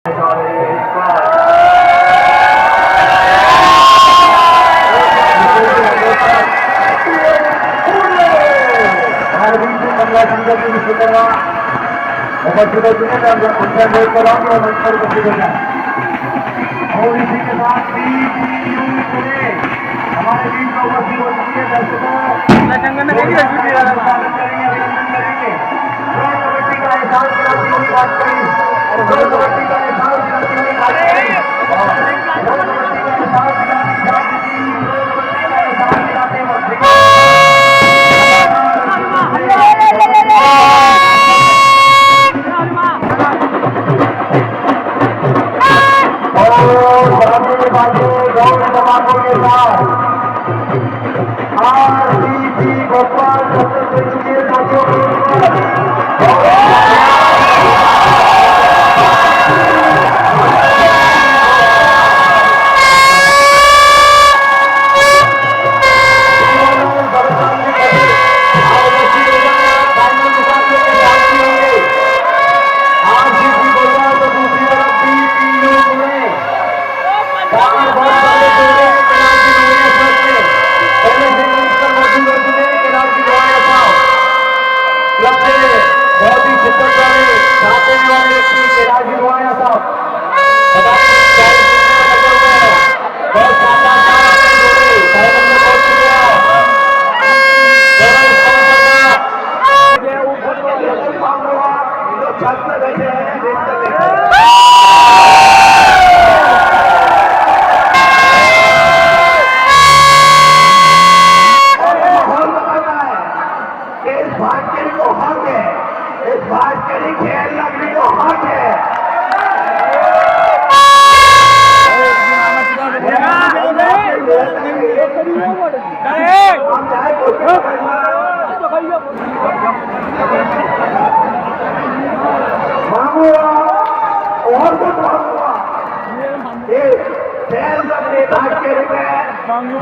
और इसी के साथ हमारे टीम का उपस्थित हो चुकी है दर्शकों कबड्डी का एहसास दिलाती हुई बात करी कबड्डी का एहसास दिलाती हुई बात करी कबड्डी का एहसास दिलाते वक्त गोपाल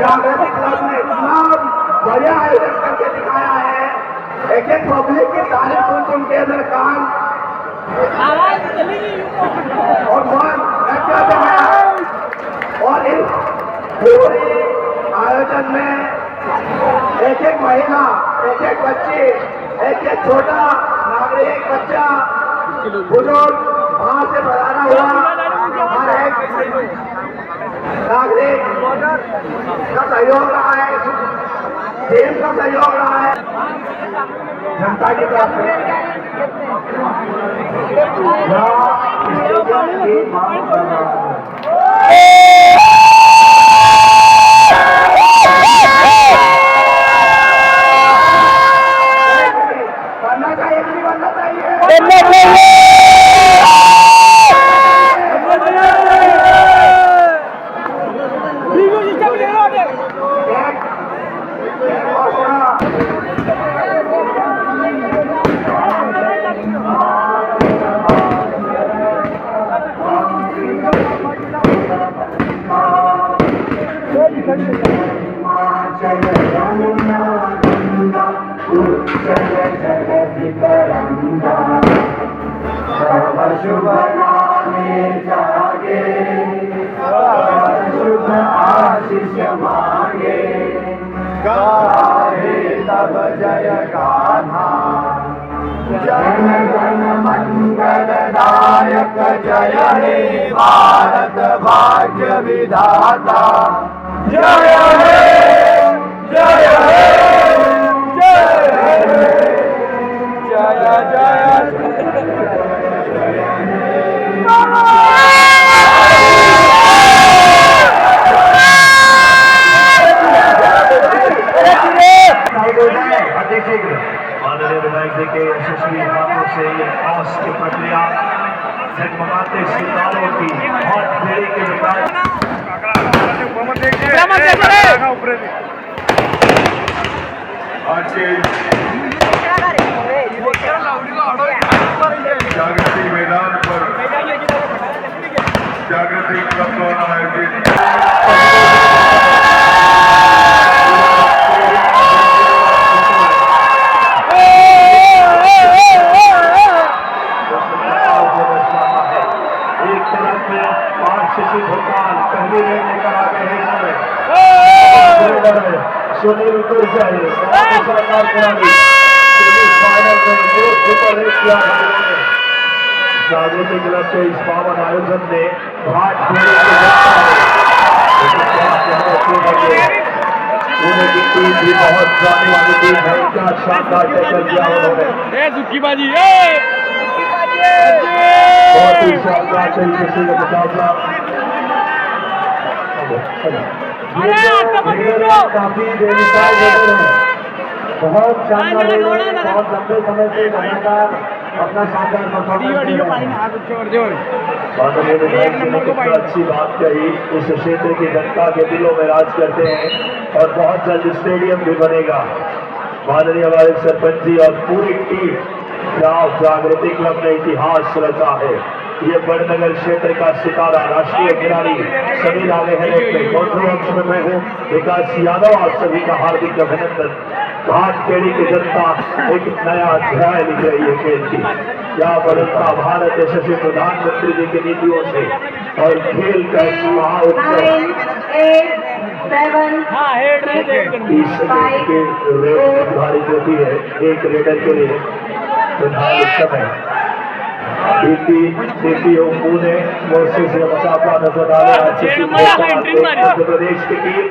जागृति क्लब ने इतना बढ़िया आयोजन करके दिखाया है। एक एक पब्लिक की तारीफ सुन के अंदर कान और मन और इस पूरे आयोजन में एक एक महिला, एक एक बच्ची, एक एक छोटा नागरिक बच्चा, बुजुर्ग वहां से पधारा हुआ हर एक नागरिक का सहयोग रहा है, देश का सहयोग रहा है जनता की तरफ से। बनना चाहिए कि नहीं बनना चाहिए? शुभ नामे जागे, शुभ आशीष मांगे, गाहे तब जय गाथा, जन गण मंगल दायक जय हे भारत भाग्य विधाता, जय हे जय हे जय हे जय जय माननीय विधायक जी के यशस्वी हाथों से ये टॉस की प्रक्रिया जगमगाते सितारों की बहुत देरी के विकास जागृति मैदान पर जागृति क्लब द्वारा आयोजित एक आरसीसी भोपाल पहली रेड लेकर आ गए हैं सुनील गुर्जर सरकार खिलाड़ी सेमीफाइनल में जो सुपर हिट किया जागृति क्लब के इस पावन आयोजन में घाट पुणे की टीम भी बहुत जाने वाली टीम है। क्या शानदार टक्कर किया उन्होंने, बहुत ही शानदार तरीके से ये मुकाबला काफी बेमिसाल नजर है। बहुत शानदार, बहुत लंबे समय से लगातार अपना शानदार अच्छी बात कही। इस क्षेत्र की जनता के दिलों में राज करते हैं और बहुत जल्द स्टेडियम भी बनेगा। माननीय हमारे सरपंच जी और पूरी टीम जागृति क्लब ने इतिहास रचा है। ये बड़नगर क्षेत्र का सितारा राष्ट्रीय खिलाड़ी सभी आगे हैं। मैं हूँ विकास यादव, आप सभी का हार्दिक अभिनंदन। घाट खेड़ी की जनता एक नया अध्याय लिख रही है खेल की। क्या बदलता भारत यशस्वी प्रधानमंत्री जी की नीतियों से और खेल का महाउत्सव निर्धारित होती है एक रेडर के लिए। फिलहाल इस समय पुणे वर्सेस से मुकाबला नजर आ रहा है। मध्य प्रदेश की टीम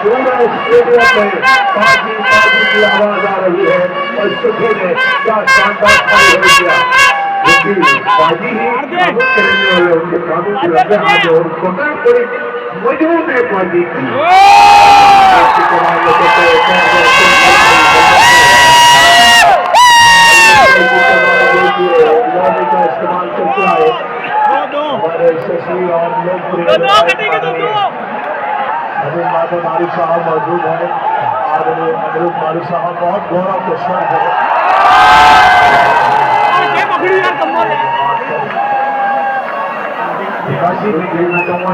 पूरा स्टेडियम में बाजी की आवाज आ रही है और सुखी ने क्या शानदार खड़ी हो गया। बाजी ही करने वाले उनके कानून की रद्द आज और बड़ी मजबूत है बाजी की। का इस्तेमाल करते आए हमारे शशि और लोकप्रिय अनिल मारू साहब मौजूद है। अनिल मारू साहब बहुत गौरव के क्षण है।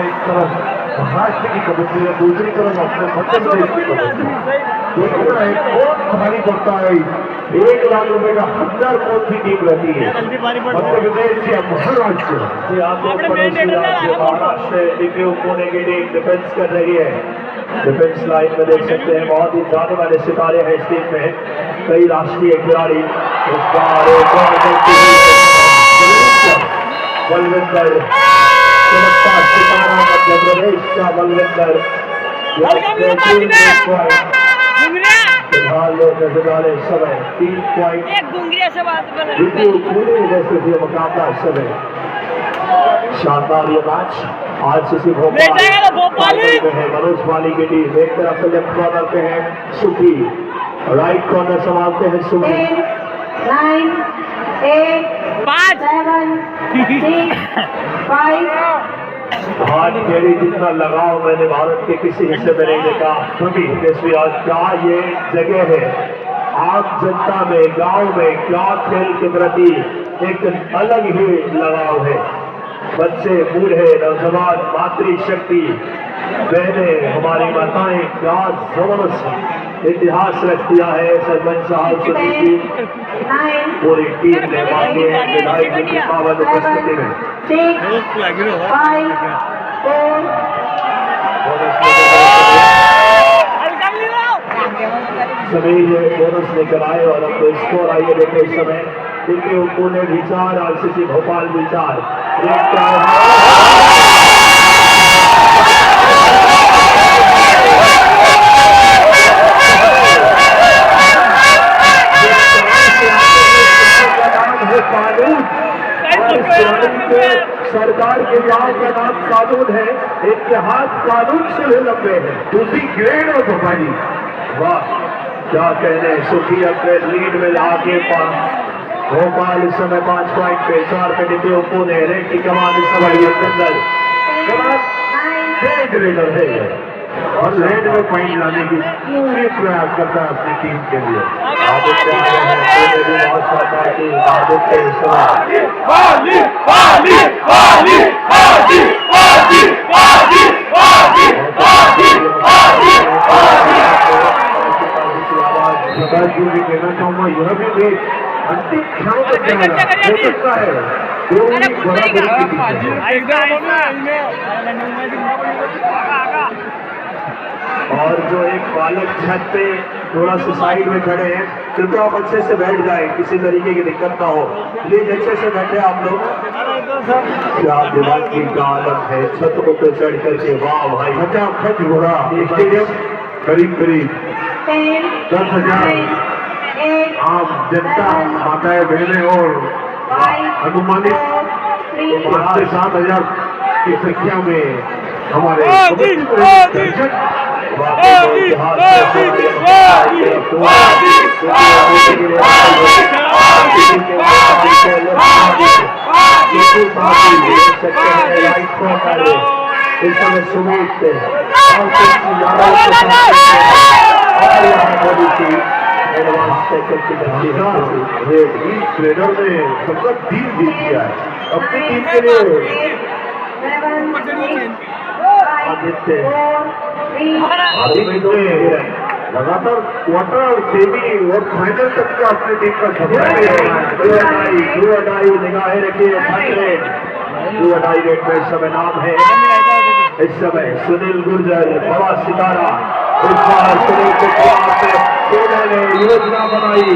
एक तरफ महाराष्ट्र की कबड्डी है, दूसरी तरफ अपने मध्य प्रदेश की कबड्डी। बहुत भारी पड़ता है। 1 लाख रुपए का 1000 कौन सी टीम रहती है मध्य प्रदेश या महाराष्ट्र। महाराष्ट्र पुणे की टीम डिफेंस कर रही है। डिफेंस लाइन में देख सकते हैं बहुत ही जाने वाले सितारे हैं इस टीम में। कई राष्ट्रीय खिलाड़ी इस बार बलविंदर चमकता सितारा मध्य प्रदेश का बलविंदर फिलहाल नजर आ रहे समय 3 पॉइंट मुकाबला इस समय। शानदार ये मैच आरसीसी भोपाल में है। मनोज वाली की टीम एक तरफ से लेफ्ट कॉर्नर पे है सुखी, राइट कॉर्नर संभालते हैं सुखी। 9 8 7 6 5 घाट खेड़ी जितना लगाव मैंने भारत के किसी हिस्से में नहीं देखा। सभी आज क्या ये जगह है आम जनता में, गांव में क्या खेल के प्रति एक अलग ही लगाव है। बच्चे, बूढ़े, नौजवान, मातृशक्ति, बहनें, हमारी माताएं क्या जबरदस्त इतिहास रख दिया है। सरपंच साहब सभी की पूरी टीम ने मांगे विधायक जी की पावन उपस्थिति में 6 5 4 सभी ये बोनस लेकर आए और अब स्कोर आइए देखते इस समय। क्योंकि पुणे भी 4, आरसीसी भोपाल भी 4। सरकार के गांव का नाम कानून है, इनके हाथ कानून से भी लंबे हैं। दूसरी ग्रेड और भोपाली, वाह क्या कहने। सुखी अपने लीड में आगे भोपाल इस समय 5 पॉइंट पे 4 पे डिब्बे पुणे रेड की कमान इस समय अंदर रेडर है और रेड में पॉइंट लाने की पूरे प्रयास करता है अपनी टीम के लिए। बहुत आकाश जी मैं कहना चाहूंगा यह भी मैच अंतिम क्षणों तक जा रहा हो सकता है दोनों ही बराबरी के बीच है। और जो एक बालक छत पे थोड़ा सा साइड में खड़े हैं, कृपया आप अच्छे से बैठ जाए, किसी तरीके की दिक्कत ना हो, प्लीज अच्छे से बैठे आप लोग। क्या दिमागी का आलम है, छत को पे चढ़ करके, वाह भाई फटाफट हो रहा स्टेडियम करीब करीब 10,000 आम जनता माताएं बहनें और अनुमानित 5 से 7,000 की संख्या में हमारे दर्शक इस समय सुमित ट्रेनर ने सबका टीम जीत किया है अपनी टीम के लिए लगातार क्वार्टर सेमी और फाइनल तक का अपनी टीम का सफर निगाहें रखिए, रेट में इस समय नाम है, इस समय सुनील गुर्जर बड़ा सितारा, इस बार सुनील के खिलाफ ने योजना बनाई,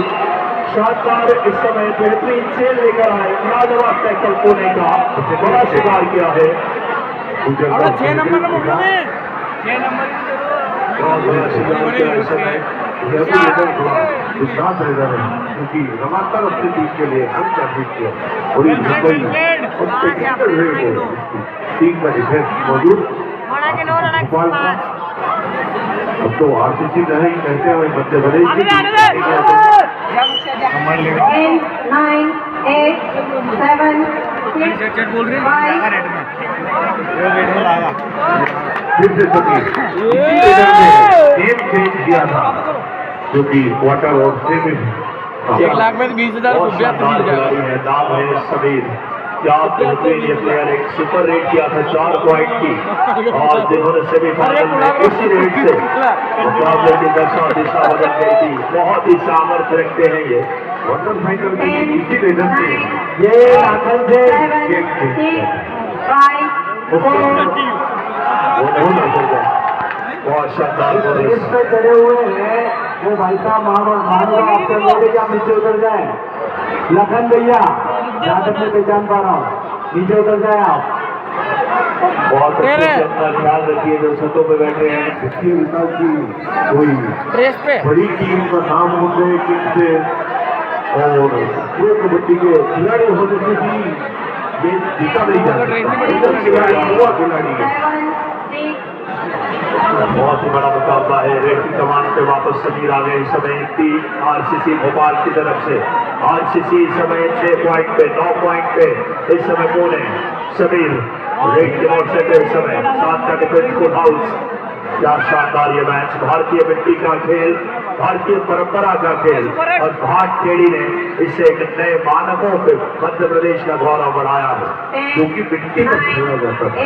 शानदार इस समय बेहतरीन खेल लेकर आए, लाजवाब टैकल कोने का बड़ा शिकार किया है। 6 नंबर में विश्वास रह रहे हैं क्योंकि लगातार अपनी टीम के लिए हम जीत किया और ये टीम का डिफेंस मौजूद भोपाल का अब तो आरसीसी नहीं कहते हुए मध्य प्रदेश की 9, 8, 7, 6, 5 फिर से सभी गेम चेंज किया था जो कि क्वार्टर और सेमी 1,20,000 नाम है समीर, क्या बेहतरीन ये प्लेयर, एक सुपर रेट किया था 4 पॉइंट की, और जिन्होंने सेमीफाइनल में इसी रेट से मुकाबले की दिशा बदल गई थी। बहुत ही सामर्थ्य रखते हैं ये, क्वार्टर फाइनल में इसी रीजन से ये आखिर से 7, 6, 5 बहुत शानदार इस पे चढ़े हुए हैं वो भाई साहब मानो आपसे बोले कि आप नीचे उतर जाए। लखन भैया जहाँ तक मैं पहचान पा रहा हूँ, नीचे उतर जाए आप। बहुत अच्छे से अपना ख्याल रखिए जो छतों पे बैठे हैं। इसकी विकास की कोई रेस पे बड़ी टीम का नाम होते किन से और प्रो कबड्डी के खिलाड़ी होने से भी ये जीता नहीं जा सकता। युवा खिलाड़ी है। 7, 6 बहुत ही बड़ा मुकाबला है, रेड की कमान पे वापस समीर आ गए। इस समय टीम आरसीसी भोपाल की तरफ से, आरसीसी इस समय 6 पॉइंट पे, 9 पॉइंट पे इस समय कौन है? समीर रेड की ओर से इस समय 7 का डिफेंस फुल हाउस। क्या शानदार ये मैच, भारतीय मिट्टी का खेल, भारतीय परंपरा का खेल, और भाट खेड़ी ने इसे एक नए मानकों पे मध्य प्रदेश का गौरव बढ़ाया है। जो कि मिट्टी पर खेला जाता था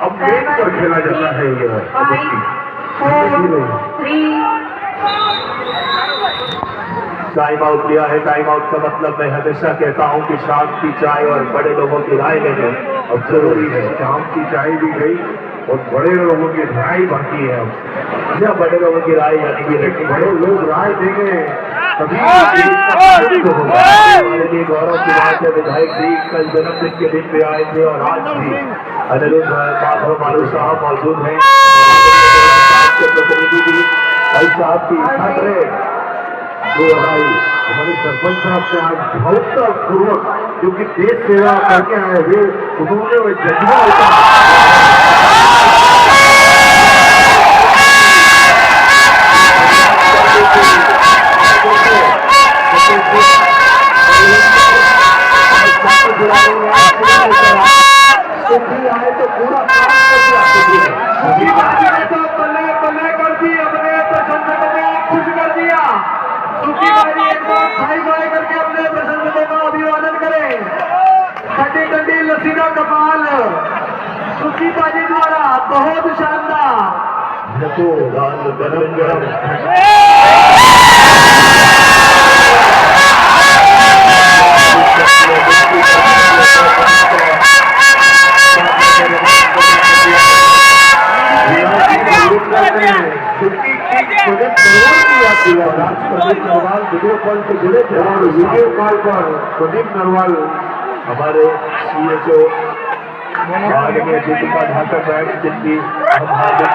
अब मेज पर खेला जाता है ये कबड्डी। 4, 3 टाइम आउट लिया है। टाइम आउट का मतलब मैं हमेशा कहता हूं कि शाम की चाय और बड़े लोगों की राय लेना अब जरूरी है, शाम की चाय भी गई और बड़े लोगों की राय बाकी है। अब या बड़े लोगों की राय यानी कि बड़े लोग राय देंगे तभी हमारे लिए गौरव की बात है। विधायक जी कल जन्मदिन के दिन पे आए थे और आज भी अनिरुद्ध माधव मालू साहब मौजूद हैं। प्रतिनिधि भी भाई साहब की खतरे हमारे सरपंच साहब से आज भावुकता पूर्वक जो कि देश सेवा करके आए हुए उन्होंने वो जज्बा आए तो पूरा पल्ले कर दी, अपने प्रशंसकों को खुश कर दिया। सुखी भाई एक बार भाई भाई करके अपने प्रशंसकों का अभिवादन करें। ठंडी ठंडी लसीना कपाल सुखी बाजी द्वारा बहुत शानदार। गरम गरम वीडियो कॉल से जुड़े थे और वीडियो कॉल पर प्रदीप नरवाल हमारे CHO बाद में दीपिका ढाका बैठ जिनकी हम हार्दिक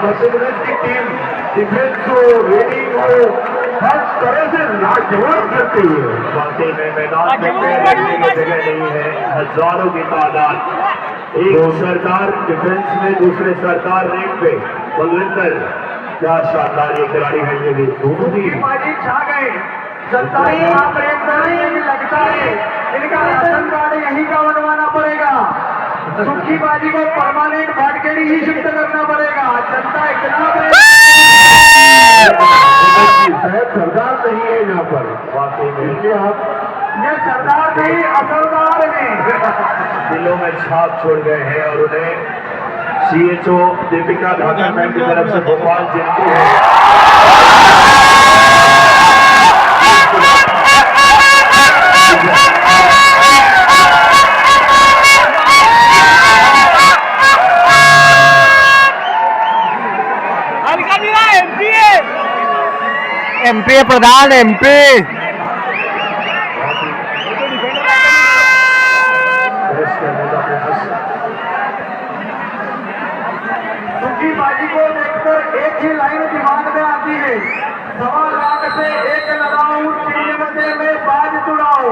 मध्य प्रदेश की टीम डिफेंस को रेडिंग हो हर तरह से लाजवाब करती है। वाकई में मैदान में बैठने की जगह नहीं है, हजारों की तादाद। एक सरदार डिफेंस में दूसरे सरदार रेट पे बलविंदर, क्या शानदार ये खिलाड़ी है। ये भी दोनों ही छा गए, जनता ही आप लगता है इनका राशन कार्ड यहीं का बनवाना पड़ेगा। सुखी बाजी को परमानेंट भाटकेड़ी ही शिफ्ट करना पड़ेगा। जनता इतना सरदार नहीं है यहाँ पर, वाकई में आप ये सरदार नहीं असरदार है। दिलों में छाप छोड़ गए हैं और उन्हें CHO दीपिका ढाका मैम की तरफ से भोपाल जीतती है। MP प्रधान MP सुखी बाजी को देखकर एक ही लाइन दिमाग में आती है, 1.25 लाख से एक लगाऊं तीन बजे में बाज तुड़ाओ,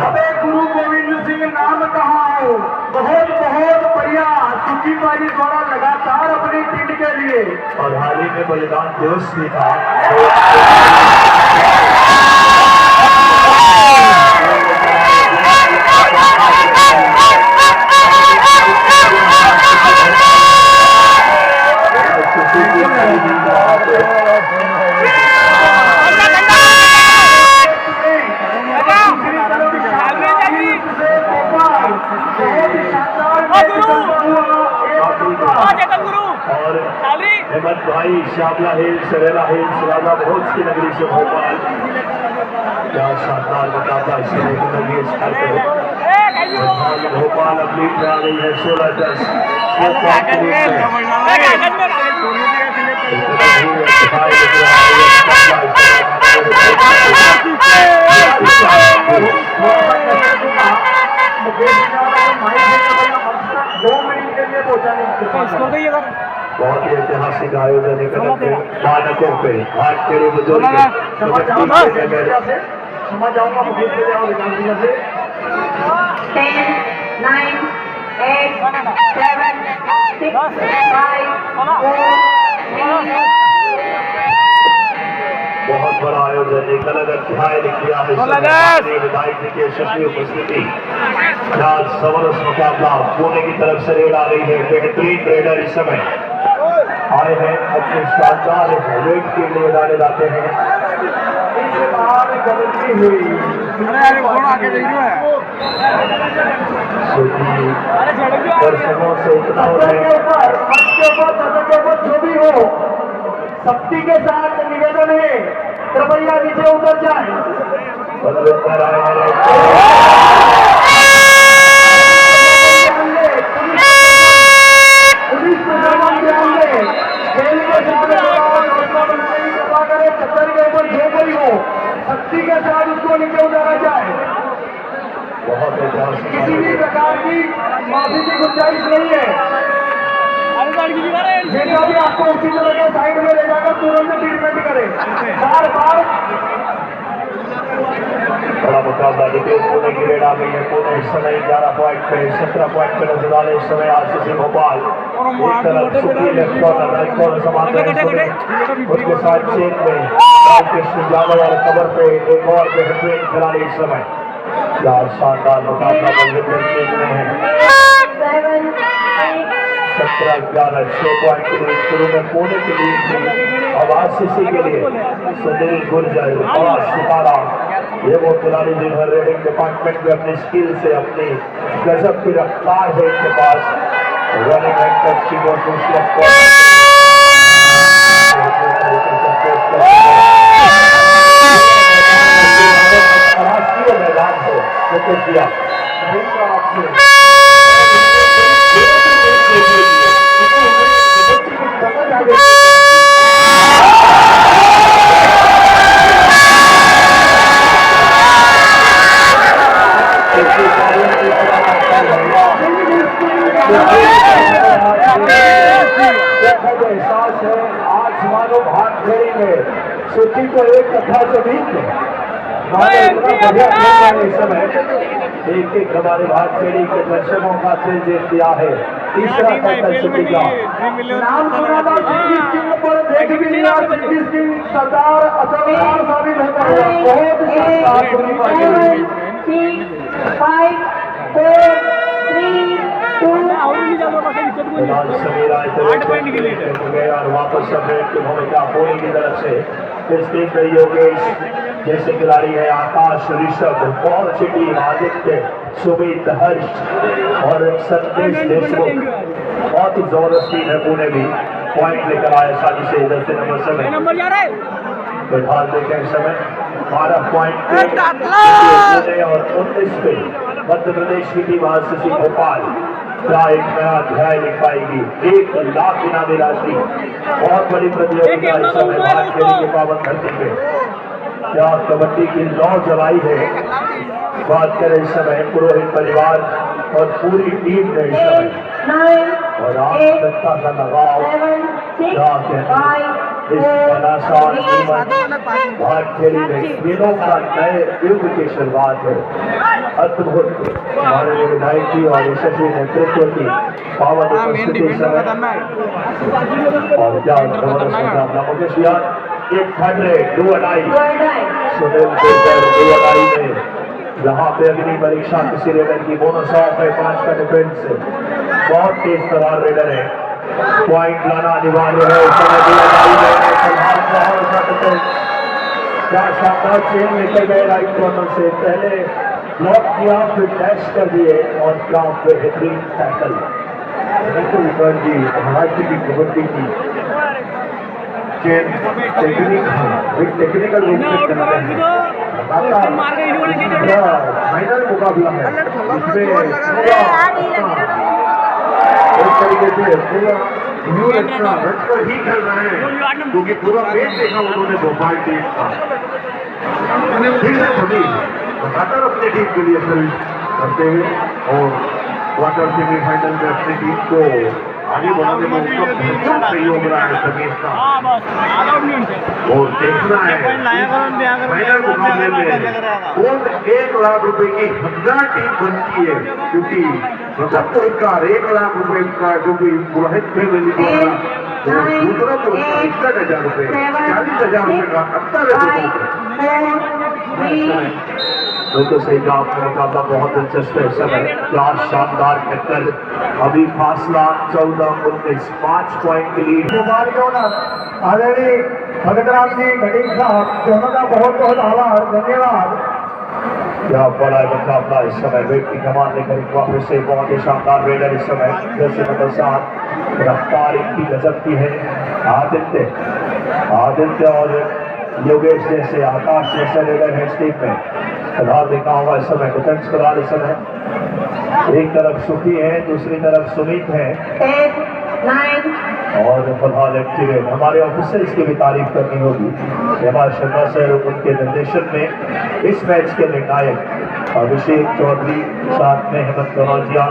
अबे गुरु गोविंद सिंह नाम कहा हो। बहुत बहुत बढ़िया सुखी बाजी द्वारा लगातार अपनी टीम के लिए। और हाल ही में बलिदान दिवस भी था। और हेमंत भाई श्यामला हिल्स, सरेला हिल्स, राजा भोज की नगरी से भोपाल, क्या शानदार मुकाबला इस समय की नगरी स्तर पे। भोपाल अब लीड में आ गई है 16-10। बहुत ही ऐतिहासिक आयोजन है मानकों पे भारतीय बुजुर्ग समझ जाऊंगा मुकेश से जाओ विकास जी से 10, 9, 8, 7, 6, 5, 4, 3. बहुत बड़ा आयोजन, एक अलग अध्याय लिख दिया है विधायक जी की शक्ति उपस्थिति। आज जबरदस्त मुकाबला पुणे की तरफ से रेड आ रही है। बेहतरीन रेडर इस समय आए हैं, अपने शानदार रेड के लिए डाले जाते हैं। गलती हुई दर्शकों से इतना के ऊपर जो भी हो, सख्ती के साथ निवेदन है कृपया नीचे उतर जाए। बलविंदर आए हैं पुलिस प्रशासन ध्यान दे, खेल के साथ कृपा करे, छतर के ऊपर जो कोई हो सख्ती के साथ उसको नीचे उतारा जाए। बहुत किसी भी प्रकार की माफी की गुंजाइश नहीं है। जैसा भी आपको उचित लगे साइड में ले जाकर तुरंत ट्रीटमेंट करें। बार बार बड़ा मुकाबला डिफेंस पुणे की रेड आ गई है। पुणे इस समय 11 पॉइंट पे 17 पॉइंट पे नजर आ रहे इस समय RCC भोपाल। एक तरफ सुखी लेफ्ट कॉर्नर राइट कॉर्नर समाप्त है उसके साथ चेन में रामकृष्ण यादव और कबर पे एक और बेहतरीन खिलाड़ी इस समय। यार शानदार मुकाबला बलविंदर सिंह में है। 17-11 6 पॉइंट के लिए शुरू में पुणे की लीड थी। अब RCC के लिए सुनील गुर्जर और सितारा ये वो खिलाड़ी जिन्होंने रेडिंग डिपार्टमेंट में अपनी स्किल से अपनी गजब की रफ्तार है इनके पास रनिंग एंकर्स की राष्ट्रीय मैदान है वो किया एहसास है आज मानो भाग फेरी में सूची को एक कथा जमीन में इतना बढ़िया खेल रहे हैं इस समय एक हमारे भाग फेरी के दर्शकों का दिल जीत दिया है तीसरा टाइटल सूची का नाम सुना था सिंह पर देख भी लिया सिंह सरदार असरदार साबित होता है बहुत शानदार टूर्नी पार्टी 5 4 3 2 और वापस सफेद की भूमिका पूरी की तरफ से इस टीम में योगेश जैसे खिलाड़ी है आकाश ऋषभ बहुत अच्छी टीम आदित्य सुमित हर्ष और संदेश देशमुख बहुत ही जबरदस्त टीम है पुणे भी पॉइंट लेकर आए आसानी से इधर से नंबर 7 फिलहाल देखें इस समय 12 पॉइंट और 19 पे मध्य प्रदेश की टीम आज से भोपाल क्या एक नया अध्याय लिख पाएगी 1 लाख इनामी राशि बहुत बड़ी प्रतियोगिता इस समय भारत खेल की पावन धरती पे क्या कबड्डी की लौ जलाई है बात करें इस समय पुरोहित परिवार और पूरी टीम ने इस समय और आवश्यकता का लगाव क्या कहते इस घमासान जीवन भारत खेली में खेलों का नए युग की शुरुआत है अद्भुत हमारे विधायक जी और यशस्वी नेतृत्व की पावन उपस्थिति समय और क्या मुकेश यार 100 2 अढ़ाई सुनील में जहाँ पे अग्नि परीक्षा किसी रेडर की बोनस ऑफ है 5 का डिफेंस बहुत तेज तरार रेडर है पॉइंट लाना अनिवार्य है क्या शानदार चेन लेकर गए राइट कॉर्नर से पहले ब्लॉक किया फिर डैश कर दिए और क्या बेहतरीन टैकल बिल्कुल सर जी महाराष्ट्र की कबड्डी की चेन टेक्निकल रूप से फाइनल मुकाबला है इसमें इस तरीके से पूरा न्यू एक्स्ट्रा रखकर ही खेल रहे हैं क्योंकि पूरा मैच देखा उन्होंने भोपाल टीम का फिर से सभी लगातार अपनी टीम के लिए सर्विस करते हुए और क्वार्टर सेमीफाइनल में अपनी टीम को आगे बढ़ाने में उनका भरपूर सहयोग रहा है समीर का और देखना है फाइनल मुकाबले में कौन 1 लाख रुपए की 1000 टीम बनती है क्योंकि प्रथम पुरस्कार 1 लाख रुपए का जो भी पुरोहित फैमिली को दूसरा पुरस्कार 61,000 रुपए 40,000 रुपए का अंतर है बिल्कुल सही कहा आपने मुकाबला बहुत दिलचस्प है समय क्या शानदार टक्कर अभी फासला 14-19 5 पॉइंट के लीड आदरणीय भगतराम जी घटिक साहब दोनों का बहुत बहुत आभार धन्यवाद क्या बड़ा मुकाबला इस समय वेट की कमान लेकर वापस से बहुत ही शानदार रेडर इस समय जैसे नंबर 7 रफ्तार इनकी गजब की है आदित्य और योगेश जैसे आकाश जैसे रेडर है इस टीम में फिलहाल देखा होगा इस समय डिफेंस फिलहाल इस समय एक तरफ सुखी है दूसरी तरफ सुमित है 10 9 और फिलहाल एक्टिवेट हमारे ऑफिसर्स की भी तारीफ करनी होगी हेमा शर्मा सर उनके निर्देशन में इस मैच के निर्णायक अभिषेक चौधरी साथ में हेमंत कनौजिया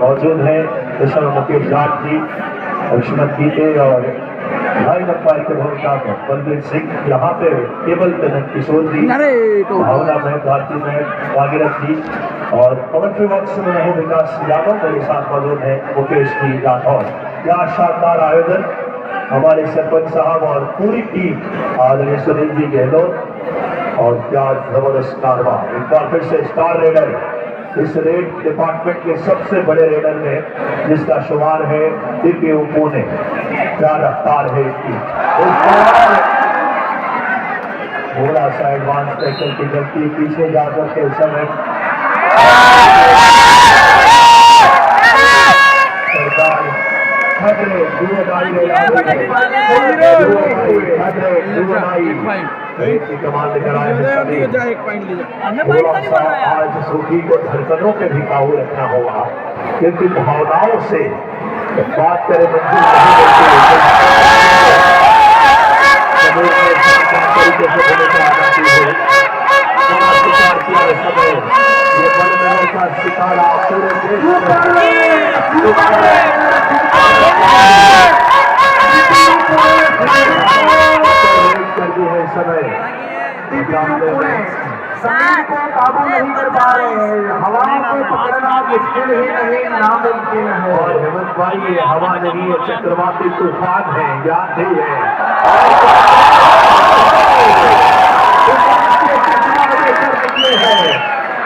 मौजूद हैं इस समय मुकेश जाट जी लक्ष्मण गीते और भाई नंपाई के भूमिका में बलबीर सिंह यहाँ पे केवल कनक किशोर जी भावना में भारती में भागीरथ जी और कमेंट्री बॉक्स में रहे विकास यादव मेरे साथ मौजूद है मुकेश जी राठौर क्या शानदार आयोजन हमारे सरपंच साहब और पूरी टीम आदरणीय सुनील जी गहलोत और क्या जबरदस्त कारवा एक बार फिर से स्टार रेडर इस रेड डिपार्टमेंट के सबसे बड़े रेडर में जिसका शुमार है दिव्य पुणे क्या रफ्तार है इसकी घोड़ा सा एडवांस टैकल की गलती, पीछे जाकर के समय सरकार खतरे की कमाल लेकर आए आज सूखी को धड़कनों पे भी काबू रखना होगा, क्योंकि भावनाओं से बात करें तरीके से भूमिका आती है। बड़ा शिकार किया इस समय, ये बड़े का शिकार आप पूरे देश कर दी है इस समय। शरीर को काबू नहीं कर पा रहे हैं, हवाओं को पकड़ना मुश्किल ही नहीं नामुमकिन है। और हेमंत भाई ये हवा नहीं है, चक्रवाती तूफान है, याद नहीं है।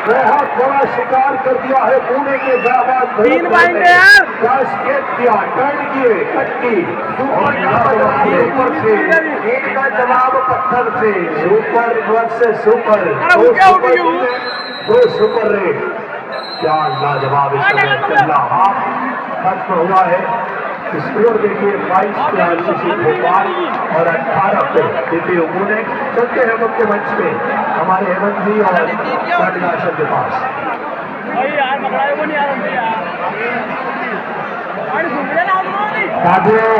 बहुत बड़ा शिकार कर दिया है पुणे के जाबाज, 3 पॉइंट यार, कैस्केट किया, टर्न किए, कट्टी और ऊपर से एक का जवाब पत्थर से, सुपर ड्रग से सुपर, दो सुपर रेट, क्या लाजवाब इस समय पहला हाफ खत्म हुआ है। स्कोर देखिए 22 पे आरसीसी भोपाल और 18 पे डीपी पुणे। चलते हैं मुख्य मंच पे हमारे हेमंत जी और कटिनाशन के पास। साथियों,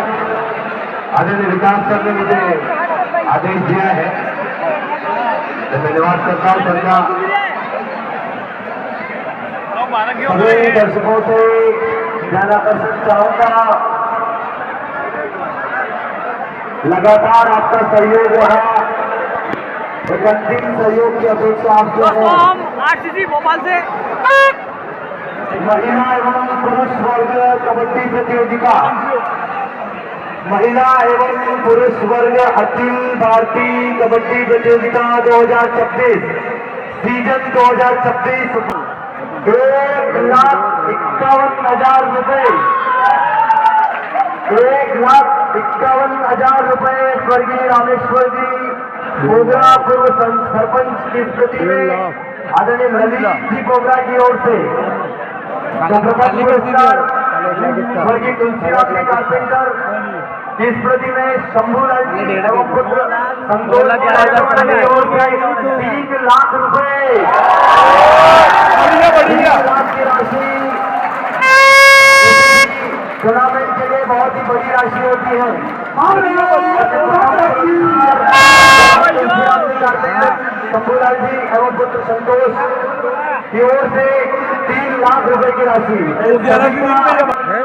आदरणीय विकास सर ने मुझे आदेश दिया है, तो धन्यवाद करता हूँ सर का। सभी दर्शकों से ध्यान आकर्षित चाहूंगा, लगातार आपका सहयोग रहा, एक अंतिम सहयोग की अपेक्षा आपसे है। आरसीसी भोपाल से महिला एवं पुरुष वर्ग कबड्डी प्रतियोगिता, महिला एवं पुरुष वर्ग अखिल भारतीय कबड्डी प्रतियोगिता 2026 सीजन 2026 1,51,000 रुपए, 1,51,000 रुपए स्वर्गीय रामेश्वर जी बोगरा पूर्व सरपंच की स्मृति में आदरणीय ललित जी बोगरा की ओर से पुरस्कार स्वर्गीय तुलसीराम जी कारपेंटर की स्मृति में शंभूलाल जी एवं पुत्र संतोष की ओर से 3 लाख रुपए की राशि टूर्नामेंट के लिए बहुत ही बड़ी राशि होती है। शंभूलाल जी एवं पुत्र संतोष की ओर से 3 लाख रुपए की राशि,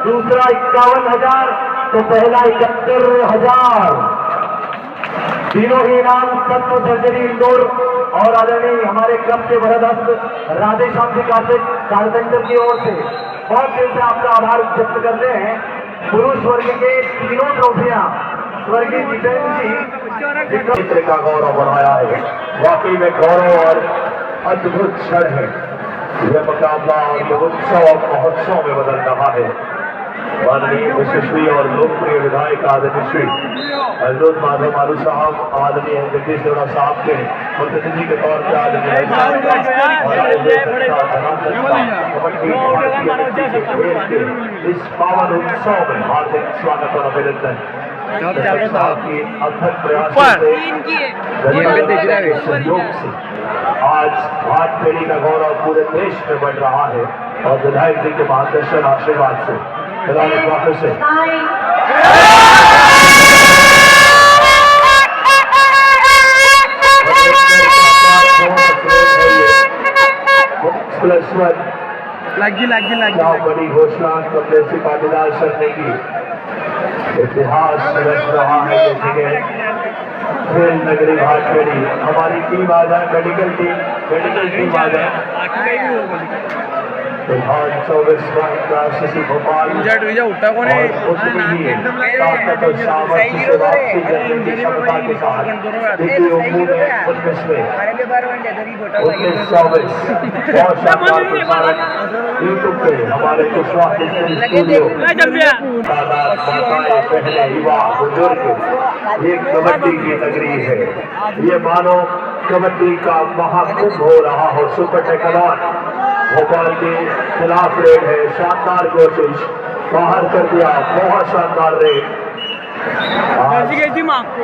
दूसरा 51,000 तो पहला 71,000। तीनों ही इनाम तत्व सर्जरी इंदौर और आदरणीय हमारे क्लब के बरदस्त राधेश्याम जी कारपेंटर की ओर से बहुत दिल से आपका आभार व्यक्त करते हैं। पुरुष वर्ग के तीनों ट्रॉफियां स्वर्गीय जितेंद्र जी क्षेत्र का गौरव बढ़ाया है। वाकई में गौरव और अद्भुत क्षण है। यह मुकाबला और यह उत्सव और महोत्सव में बदल रहा है। माननीय यशस्वी और लोकप्रिय विधायक आदरणीय श्री अनुरोध माधव मारू साहब, आदरणीय जगदीश देवड़ा साहब के प्रतिनिधि के तौर पर आदरणीय इस पावन उत्सव में हार्दिक स्वागत और अभिनंदन। की अथक प्रयासों से सहयोग से आज भाटखेड़ी का गौरव पूरे देश में बढ़ रहा है और विधायक जी के मार्गदर्शन आशीर्वाद से वापस से क्या बड़ी घोषणा कमलेशी पाटीदार सर ने की। इतिहास रच रहा है जगह खेल नगरी भाटखेड़ी। हमारी टीम आ जाए, मेडिकल टीम आ जाए। प्रधान 24 आरसीसी भोपाल और उतनी ताकत और सामर्थ्य से वापसी करने की क्षमता के साथ 19-24 बहुत शानदार प्रसारण यूट्यूब पे हमारे कुशवाहा स्टूडियो पहले युवा बुजुर्ग ये कबड्डी की नगरी है। ये मानो कबड्डी का महाकुंभ हो रहा हो। सुपर टेक्नॉन भोपाल के खिलाफ रेड है, शानदार कोशिश, बाहर कर दिया, बहुत शानदार रेड।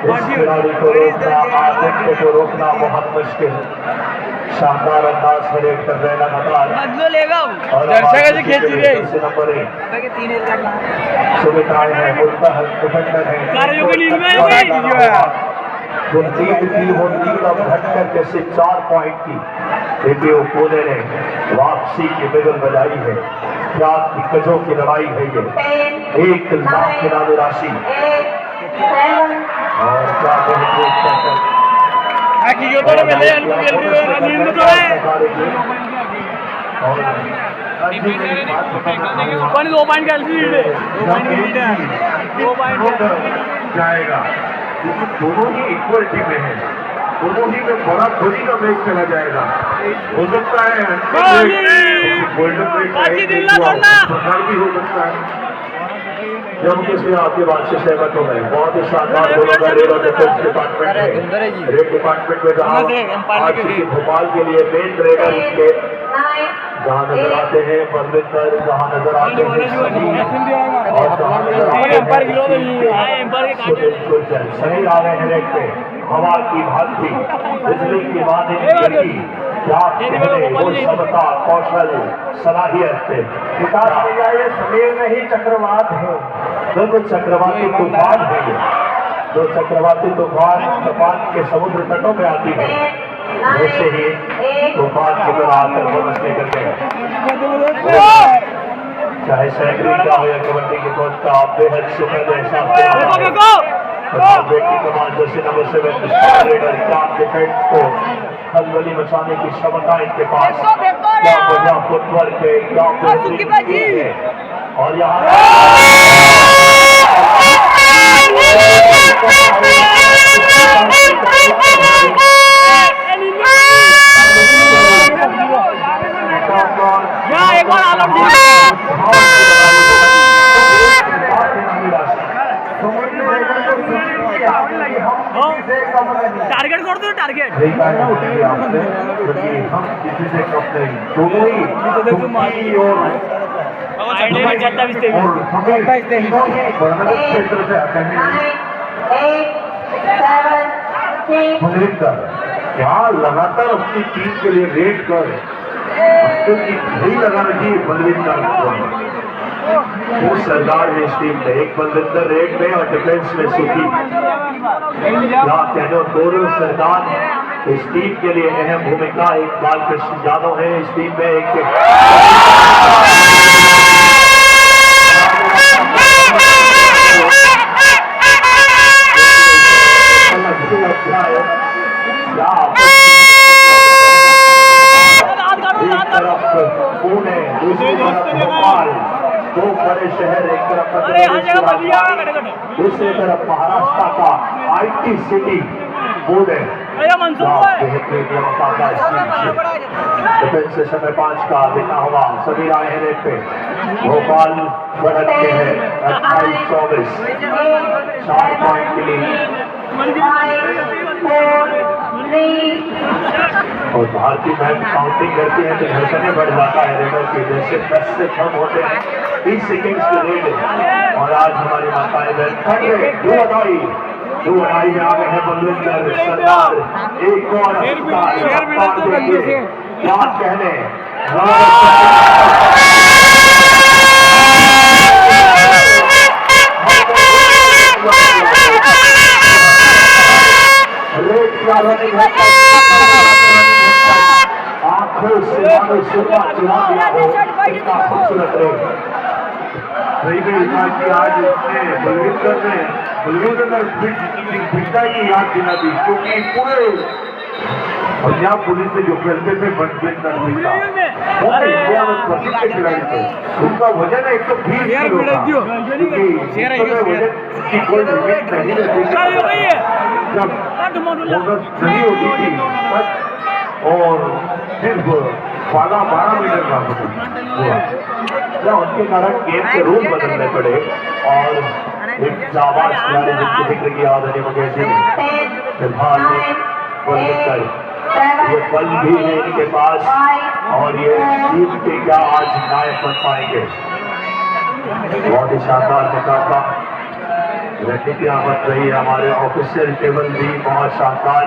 इस खिलाड़ी को रोकना, आदित्य को रोकना बहुत मुश्किल। शानदार अंदाज में रेड कर रहे लगातार। नंबर 1 सुमित्राएं हैं, मुल्तान डिफेंडर है। गुरजीत की वो लीड अब घट करके से 4 पॉइंट की एपीओ पुणे ने वापसी की बिगल बजाई है। क्या दिग्गजों की लड़ाई है ये, 1 लाख इनामी राशि और क्या जाएगा, क्योंकि दोनों ही इक्वल टीमें हैं, दोनों ही में बड़ा धोनी का मैच चला जाएगा। हो सकता है गोल्डन मैच भी हो सकता है। जब किसी आपकी बात से सहमत हो गए, बहुत ही शानदार दोनों का रेड और डिफेंस डिपार्टमेंट है। रेड डिपार्टमेंट में जहाँ आरसीबी भोपाल के लिए मेन रेडर इसके जहाँ नजर आते हैं परमिंदर, जहाँ नजर आते हैं और जहाँ नजर आते हैं सही आ रहे हैं रेड पे। हवा की भांति बिजली की मानी क्या कहने, वो क्षमता, कौशल, सलाहियत ये समीर नहीं चक्रवात है। बिल्कुल चक्रवाती तूफान है ये, जो चक्रवाती तूफान जापान के समुद्र तटों में आती है, वैसे ही तूफान की तरह आकर बरस लेकर के चाहे सैकड़ी का हो या कबड्डी की कोच का, आप बेहद सुखद एहसास बेटी कमान जैसे नंबर 7 रेडर क्या डिफेंस को खलबली मचाने की क्षमता इनके पास, क्या बढ़िया फुटवर्क है, क्या और यहाँ एक बार आलम टारगेट कर दो, टारगेट हम किसी से कम नहीं, दोनों ही क्षेत्र से आते हैं। क्या लगातार अपनी टीम के लिए रेड कर घड़ी लगाना चाहिए बलविंदर। वो सरदार है इस टीम में, एक बलविंदर रेड में और डिफेंस में सूखी। क्या कहने, दोनों सरदार इस टीम के लिए अहम भूमिका। एक बालकृष्ण यादव है इस टीम में, एक पुणे, दूसरी तरफ भोपाल, दो बड़े शहर, एक तरफ दूसरी तरफ महाराष्ट्र का आईटी सिटी पुणे। डिफेंस से समय 5 का लिखा हुआ, सभी राय है रेट पे। भोपाल बढ़त के हैं 28-24, 4 पॉइंट के लिए और भारतीय मैच काउंटिंग करती है तो धड़कने बढ़ जाता है रेडर की। जैसे 10 से कम होते हैं 20 सेकेंड्स की रेड, और आज हमारी माताएं बहन दो अदाई में आ गए हैं बलविंदर सरदार। एक और क्या कहने, आंखों से मानो सुबह चुरा दिया हो, इतना खूबसूरत रेड। रही कि आज इसने बलविंदर ने पिता की याद दिला दी, क्योंकि पूरे पंजाब पुलिस से जो खेलते थे बलविंदर पिता, वो इंडिया में प्रसिद्ध खिलाड़ी थे। उनका वजन 120 किलो था, क्योंकि वजन की कोई लिमिट नहीं रहती जब बोनस नहीं होती थी, और सिर्फ 12 मीटर का हुआ। उनके कारण गेम के रूल बदलने पड़े और एक जाबाज खिलाड़ी जिसके जिक्र की आदरणीय मुकेश जी ने फिलहाल ये बल भी है इनके पास और ये जीत के क्या आज नायक बन पाएंगे। बहुत ही शानदार मुकाबला, रणनीतियां बन रही है, हमारे ऑफिशियल टेबल भी बहुत शानदार।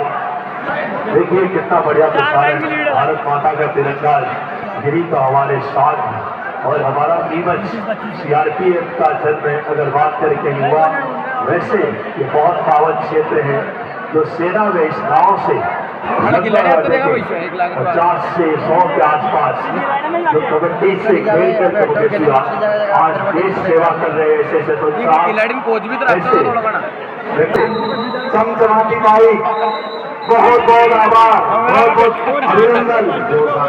देखिए कितना बढ़िया प्रसारण, भारत माता का तिरंगा यही तो हमारे साथ और हमारा नीमच सीआरपीएफ का जन्म है। अगर बात करें कि युवा, वैसे ये बहुत पावन क्षेत्र है जो सेना में इस गांव से 50 से 100 के आसपास जो कबड्डी से खेल कर मुकेश हुआ, आज देश सेवा कर रहे हैं। ऐसे चमचमाती भाई, बहुत बहुत आभार, बहुत बहुत अभिनंदन,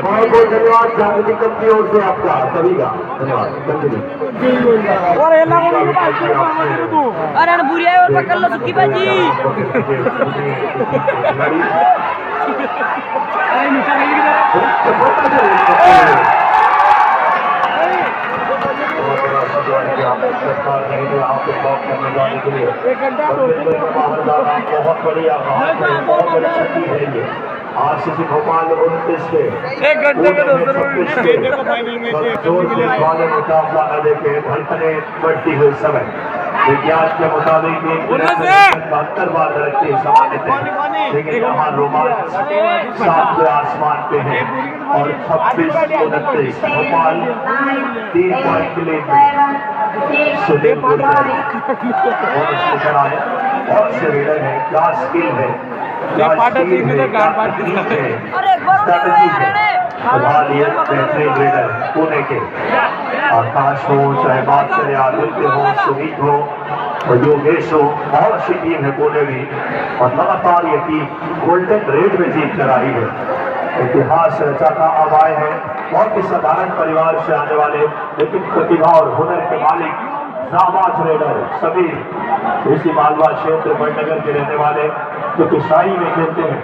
बहुत बहुत धन्यवाद जागृति कप की ओर से आपका सभी का धन्यवाद। अरे बुरी है और पकड़ लो सुक्की भाजी। बहुत बढ़िया, बहुत बड़ी क्षति है ये। आरसीसी भोपाल 29 से 1 घंटे में 200 वाले मुकाबला न देखे धड़कने बढ़ती हुई समय विज्ञान के मुताबिक 72 बार धड़कती सामान्य, लेकिन यहाँ रोमांच 7वें आसमान पे है और 26-29 भोपाल 3 पॉइंट के लिए सुनील बहुत से रीडर है, क्या स्किल है, पुणे के आकाश हो, चाहे बात करें आदित्य हो, सुमित हो और योगेश हो, बहुत अच्छी टीम है पुणे भी और लगातार ये टीम गोल्डन रेड में जीत कर आई है। इतिहास रचाता अब आए हैं, बहुत ही साधारण परिवार से आने वाले लेकिन प्रतिभा और हुनर के मालिक जाबाज रेडर सभी इसी मालवा क्षेत्र बड़नगर के रहने वाले जो किसाई में खेलते हैं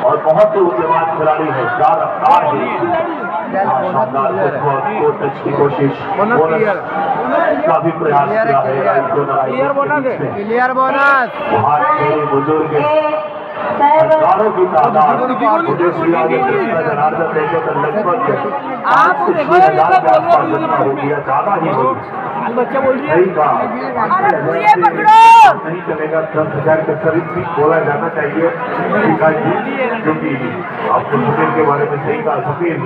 और बहुत ही उद्यमान खिलाड़ी है, क्या रफ्तार है, शानदार को टच की कोशिश, का भी प्रयास किया है। क्लियर बोनस बुजुर्ग हजारों की तादाद जनार्दन देखे तो लगभग 5 से 6 हजार के आसपास जनता होगी या ज्यादा ही होगी। नहीं चलेगा, 10,000 के करीब भी बोला जाना चाहिए क्योंकि आपको सफीर के बारे में सही कहा। सफीर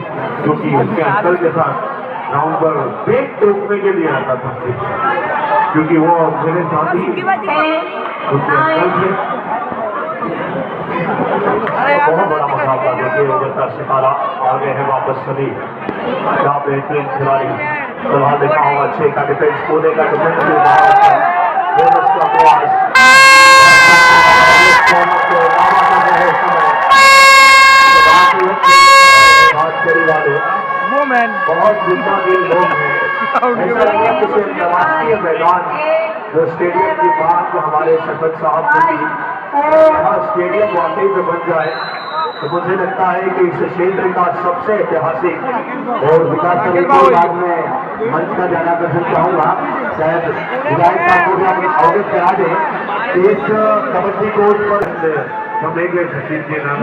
क्योंकि उसके अंकल के साथ ग्राउंड पर बेट टोकने के लिए आता था, क्योंकि वो मेरे साथी उसके अंकल थे। बहुत बड़ा मुकाबला देखिए, उभरता सितारा आ गए हैं वापस सभी, क्या बेहतरीन खिलाड़ी प्रभाव देखा होगा। 6 का डिफेंस, पूरे का डिफेंस बोनस का प्रयास, बहुत जितना भी लोग हैं, ऐसा लगा किसी अंतर्राष्ट्रीय मैदान जो स्टेडियम की बात जो हमारे सरपंच साहब ने की, स्टेडियम वाकई में बन जाए तो मुझे लगता है कि इस क्षेत्र का सबसे ऐतिहासिक और विकास विभाग में मंच का जाना पसंद चाहूंगा। शायद विधायक साहब को भी आप अवगत करा दें इस कबड्डी कोर्ट पर हम एक सचिन के नाम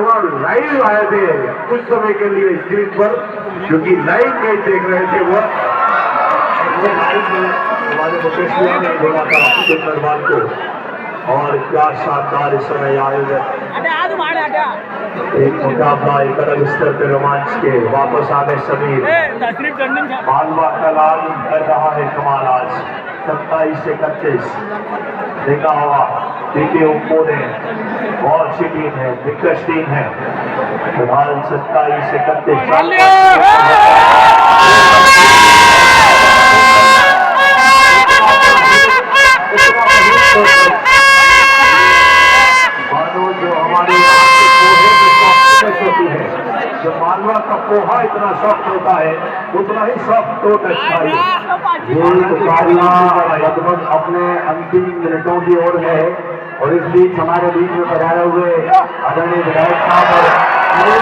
और लाइव आए थे कुछ समय के लिए स्क्रीन पर, क्योंकि लाइव मैच देख रहे थे वो हमारे मुकेश ने बोला था दरबार को। और क्या शानदार इस समय आयोजन, एक मुकाबला एक अलग स्तर पर रोमांच के वापस आ गए समीर। मालवा का लाल कर रहा है कमाल आज 27 से 31 देखा होगा। देखिए पुणे बहुत अच्छी टीम है, दिग्गज टीम है, फिलहाल 27 से 31 जो हमारी होती है, जो मालवा का पोहा इतना सॉफ्ट होता है उतना ही सॉफ्ट तो अच्छा है। ये मुकाबला लगभग अपने अंतिम मिनटों की ओर है और इस बीच हमारे बीच में पधारे हुए आदरणीय विधायक साहब और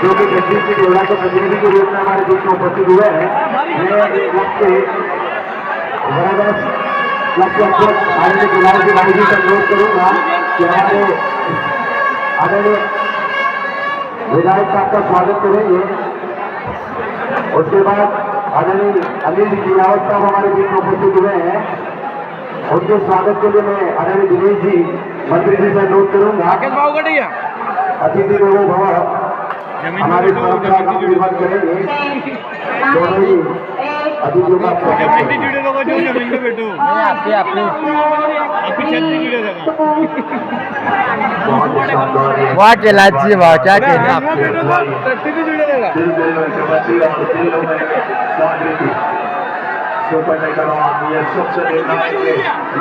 जो कि जगदीश जी देवड़ा के प्रतिनिधि के रूप में हमारे बीच में उपस्थित हुए हैं। मैं इस वक्त क्लब के अध्यक्ष आदरणीय गुलाब जी भाई जी से अनुरोध करूंगा कि हमारे आदरणीय विधायक साहब का स्वागत करेंगे। उसके बाद आदरणीय अनिल जी रावत साहब हमारे बीच में उपस्थित हुए हैं। उनके स्वागत के लिए मैं आदरणीय दिनेश जी मंत्री जी से अनुरोध करूंगा। अतिथि देवो भव हमारे परंपरा का निर्माण करेंगे। दोनों ही अतिथियों का वाह चलाची वाह क्या कहना ये सबसे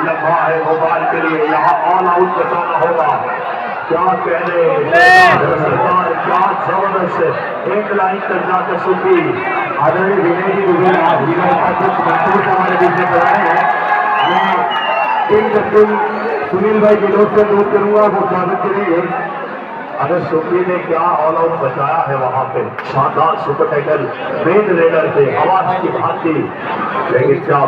लम्बा है मोबाइल के लिए यहाँ ऑल आउट बताना होगा। क्या कहने सरकार क्या जबरदस्त एक लाइन तक जाकर सुखी आदरणीय विनय जी दुबे हमारे बीच में कराए हैं। मैं टीम कैप्टन सुनील भाई विनोद से अनुरोध करूंगा वो स्वागत करेंगे। अगर सुखी ने क्या ऑल आउट बचाया है वहां पे शानदार सुपर टाइगर मेन रेडर पे आवाज की भांति, लेकिन क्या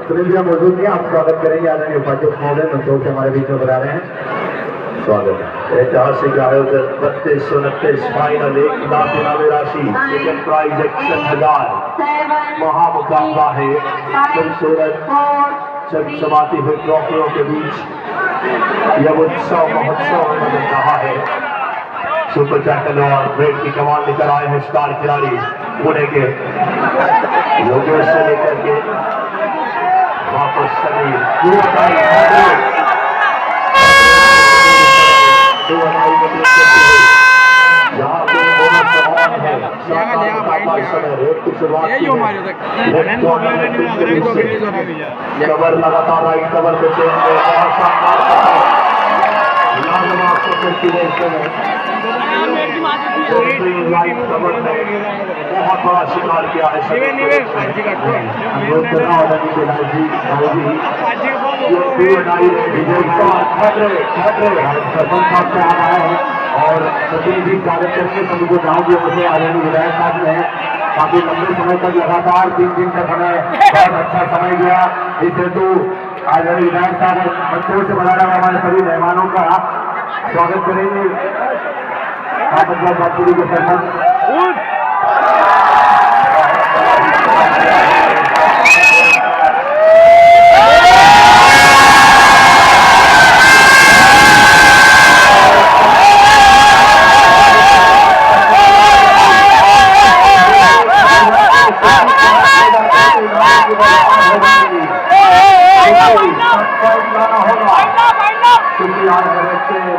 सुनील जी मौजूद हैं, आप स्वागत करेंगे। आदरणीय उपाध्यक्ष महोदय मंचों से हमारे बीच में बता रहे हैं। स्वागत है। ऐतिहासिक आयोजन 3229 फाइनल 1 लाख इनामी राशि, सेकंड प्राइज 61,000 महामुकाबला है। खूबसूरत चमचमाती हुई ट्रॉफियों के बीच यह उत्सव महोत्सव में बदल रहा है। सुपर चैंपियन और रेड की कमान लेकर आए हैं स्टार खिलाड़ी पुणे के योगेश से लेकर के वापस समीर यहाँ पे कवर लगातार राइट कवर पे बहुत बड़ा शिकार किया है। और प्रतिनिधि स्वागत करके सभी को जाऊंगे मुझे आदरणीय विधायक साहब ने काफी लंबे समय तक लगातार 3 दिन तक हमें बहुत अच्छा समय दिया। इस हेतु आदरणीय विधायक साहब मंचों से बना रहा हमारे सभी मेहमानों का स्वागत करेंगे। आप बातचीत के सरपंच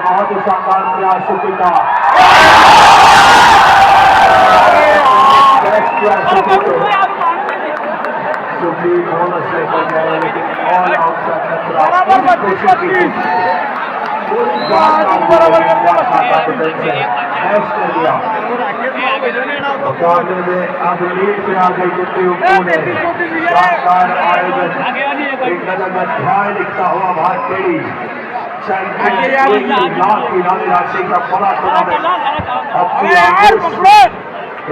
बहुत ही शानदार प्रयास सुखी का सुखी बोनस लेकर गए, लेकिन ऑल आउट का खतरा कोशिश की मुकाबले में अब लीड पे आ गई पुणे। शानदार आयोजन, एक नजर अध्याय लिखता हुआ भारतीय लाख की इनामी राशि का बड़ा टूर्नामेंट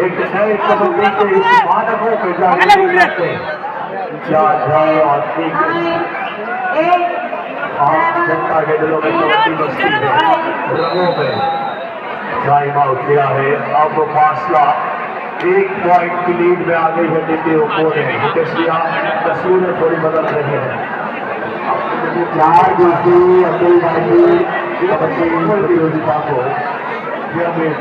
एक नए कबड्डी के इस मानकों पे जाते जनता के दिलों में कबड्डी बस्ती है, रंगों में टाइम आउट किया है। अब फासला 1 पॉइंट की लीड में आ गई है दिल्ली पुणे। तस्वीरें थोड़ी बदल रही है। 4 दिवसीय अखिल भारतीय कबड्डी प्रतियोगिता को ये हमें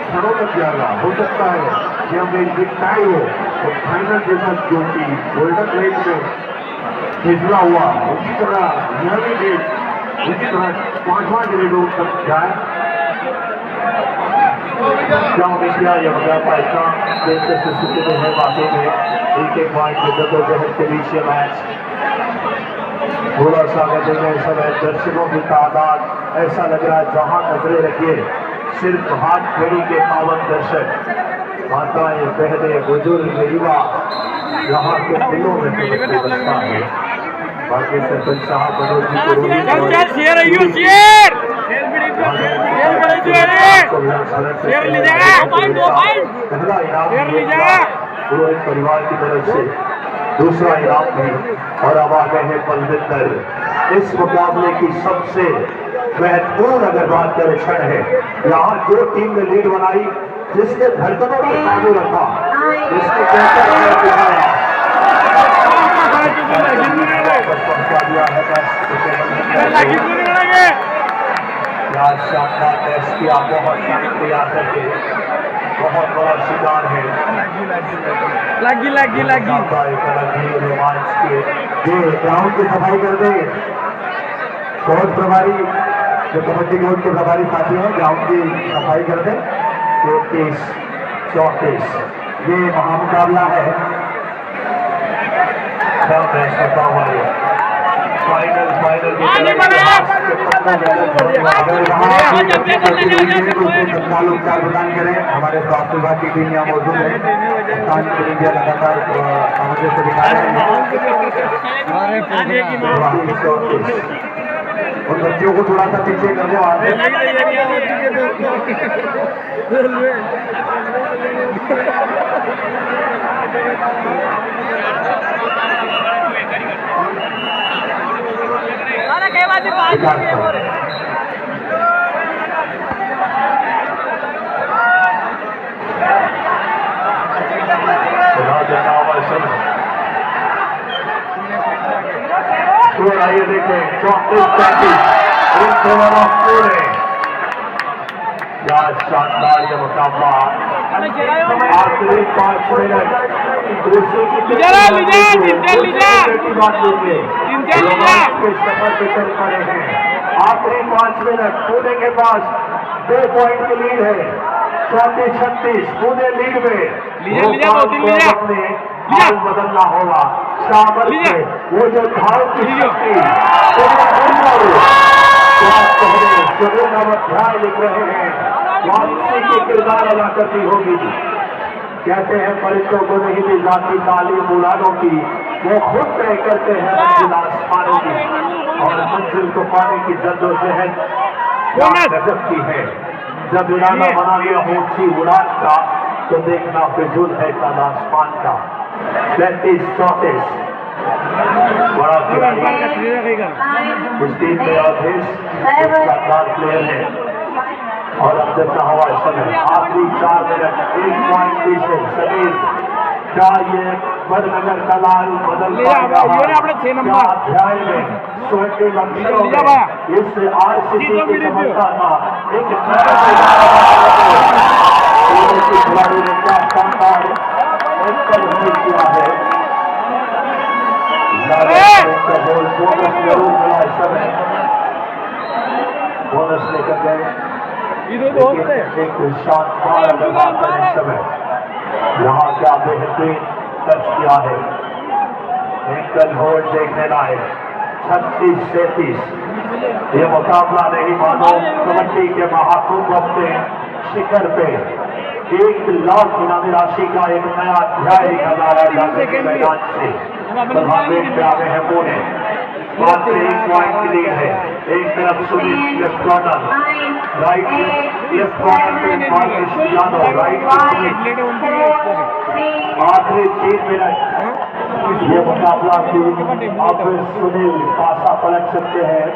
क्षणों तक जाएगा, हो सकता है कि हमें दिखाई हो और फाइनल जैसा जो कि गोल्डन रेट में फिसला हुआ उसी तरह यह भी डेट उसी तरह 5वां ग्रेडों तक जाए। क्या हमेशा यह हो जाता है स्थिति में है। वाकई में एक पॉइंट में जद्दोजहद के बीच ये मैच थोड़ा सा में समय दर्शकों की तादाद ऐसा लग रहा है जहां नजरें रखिए सिर्फ हाथ फेरी के पावन दर्शक, माताएं, बहने, बुजुर्ग, युवा यहाँ के दिलों में बसता है। बाकी सरपंच साहब मनोज जी पहला इनाम रोहित परिवार की तरफ से दूसरा इनाम भी। और अब आ गए हैं बलविंदर। इस मुकाबले की सबसे महत्वपूर्ण अगर बात करें क्षण है, यहाँ जो टीम ने लीड बनाई, जिसने धड़कनों पर काबू रखा, जिसने बेहतर खेल दिखाया, वापस पहुंचा दिया है आज शानदार टेस्ट किया, बहुत मेहनत तैयार करके, बहुत बड़ा शिकार है लगी रोमांच के। ये ग्राउंड की सफाई कर दे कोच प्रभारी, जो कबड्डी कोच के प्रभारी साथी हैं, ग्राउंड की सफाई कर दे। 33-34 ये महामुकाबला है। फाइनल उपचार प्रदान करें। हमारे स्वास्थ्य विभाग की टीम यहाँ मौजूद है। लगातार सामंजस्य से दिखा रहे हैं। उन बच्चियों को थोड़ा सा पीछे कर दो आगे। आइए देखें 34-35 क्या शानदार ये मुकाबला। आखिरी 5 मिनट के सफर पे चल पड़े हैं। आखिरी 5 मिनट पुणे के पास 2 पॉइंट की लीड है। 34-36 पुणे लीड में। अपने हाल बदलना होगा। शामल से वो जो धाव की शक्ति अध्याय लिख रहे हैं, वापसी की किरदार अदा करती होगी। कहते हैं फरिश्तों को नहीं दी जाती तालीम उड़ानों की, वो खुद तय करते हैं मंजिल आसमानों की। और मंजिल को पाने की जद्दोजहद गजब की है। जब इरादा बना लिया ऊंची उड़ान का, तो देखना फिजूल है कल आसमान का। 35-34 बड़ा खिलाड़ी इस टीम में अवधेश शानदार प्लेयर है। और अब देखना हुआ समय आखिरी 4 मिनट 1 पॉइंट पीछे समीर। क्या ये बड़नगर का लाल बदल पाएगा? क्या अध्याय में स्वर्णिम अक्षरों में इस आरसीसी की सफलता का एक खिलाड़ी ने क्या शानदार किया है। बोनस जरूर मिला इस समय, बोनस लेकर गए। एक शानदार समय यहाँ क्या बेहतरीन टच किया है। एंकल होल्ड देखने लायक। 36-37 ये मुकाबला नहीं मानो कबड्डी के महाकुंभ अपने शिखर पे 1 लाख इनामी राशि का एक नया अध्याय निकाला जाने के मैदान से प्रभावित में आगे है पुणे। मात्र 1 पॉइंट की लीड है। एक तरफ Sunil left corner, right left corner पे मार्केश यादव, राइट आखिरी 3 मिनट ये मुकाबला की। अब सुनील पासा पलट सकते हैं।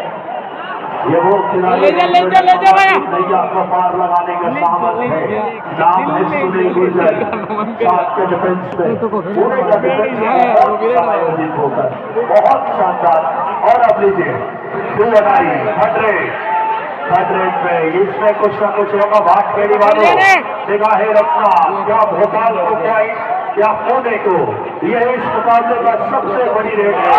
ये वो खिलाड़ी नैया को पार लगाने का सामर्थ्य है। नाम है सुनील गुर्जर। साथ के डिफेंस में पूरे का डिफेंस आयोजित होकर बहुत शानदार। और अब लीजिए 100 में इसमें कुछ ना कुछ होगा। भाग खेली वालों निगाहें रखना, क्या भोपाल को पॉइंट या पुणे को। यह इस मुकाबले का सबसे बड़ी रेट है।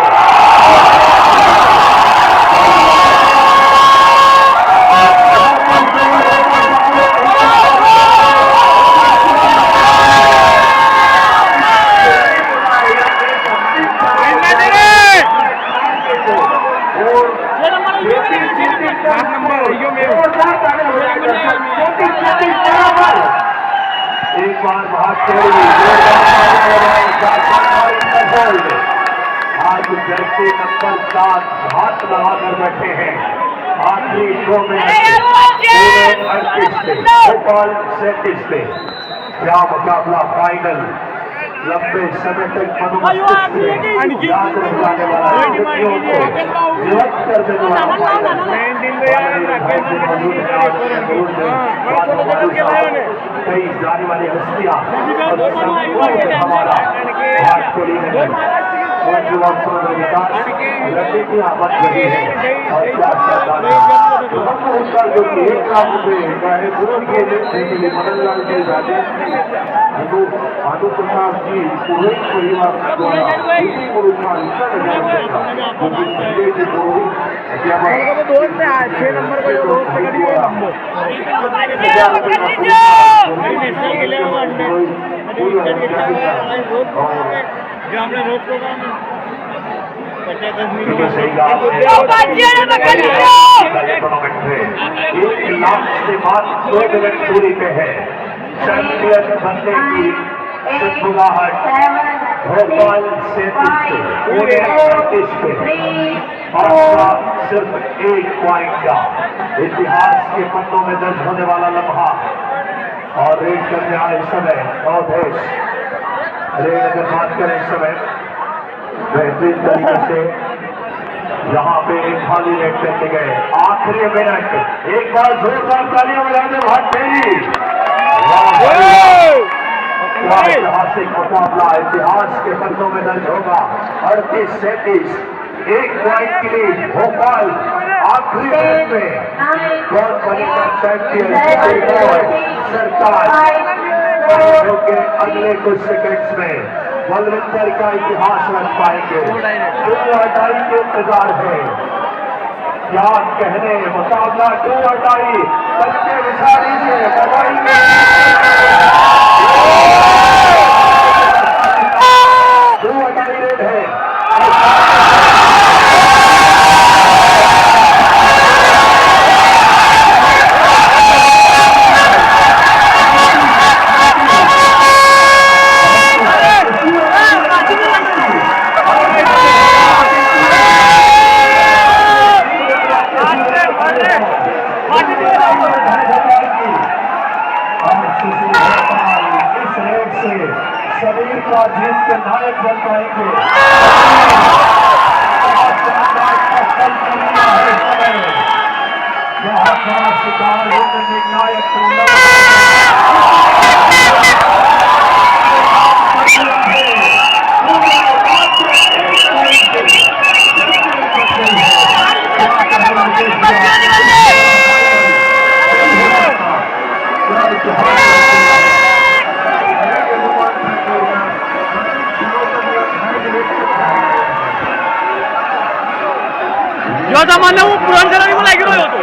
एक बार भाग आज जर्सी नंबर 7 हाथ लगाकर बैठे हैं। आखिरी 2 मिनट भोपाल 37 पे क्या मुकाबला फाइनल लंबे समय तक मनुमस्तिष्क में याद रह जाने वाला स्मृतियों को जीवंत कर देने वाला कई जाने वाली हस्तियां और संपूर्ण हमारा विराट कोहली ने नौजवान समुद्र विकास रणनीतियां बन रही है और क्या शानदार है उनका जो 1 लाख रुपए चाहे गुरु के लिए मदनलाल जी जाते भानु प्रसाद जी पूरे परिवार द्वारा सही कहा 1 लाख से बात 2 मिनट दूरी पे है चैंपियन बनने की सिद्धुगाहट भोपाल से पूरे 38 पे फासला सिर्फ 1 पॉइंट का इतिहास के पन्नों में दर्ज होने वाला लम्हा और रेड करने आए इस समय अवधेश रेड अगर बात करें इस समय बेहतरीन तरीके से यहाँ पे खाली रेड करके गए आखिरी मिनट एक बार जोरदार तालियां बजा दे भाई ऐतिहासिक मुकाबला इतिहास के पन्नों में दर्ज होगा 38-37 1 पॉइंट के लिए भोपाल आखिरी मिनट में कौन बनेगा चैंपियन सरकार के अगले कुछ सेकंड्स में बलविंदर का इतिहास रख पाएंगे 2-2 के इंतजार है क्या कहने मुकाबला 2-2 बच्चे विचारी से दबाएंगे 2-2 रेड है शरीर का जीत के नायक बन पाएंगे बहुत बड़ा शिकार निर्णायक यो जमाना वो पुरान जरा में लागिरो होतो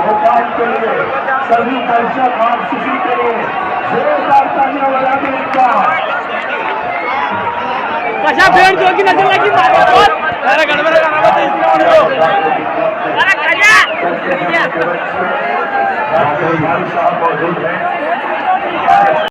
भोपाल के लिए सभी दर्शक आरसीसी के लिए जोरदार तालियां बजा दें इनका कशा फेर जो की नजर लगी अरे गड़बड़ करना मत इसलिए अरे खजा भाई साहब मौजूद हैं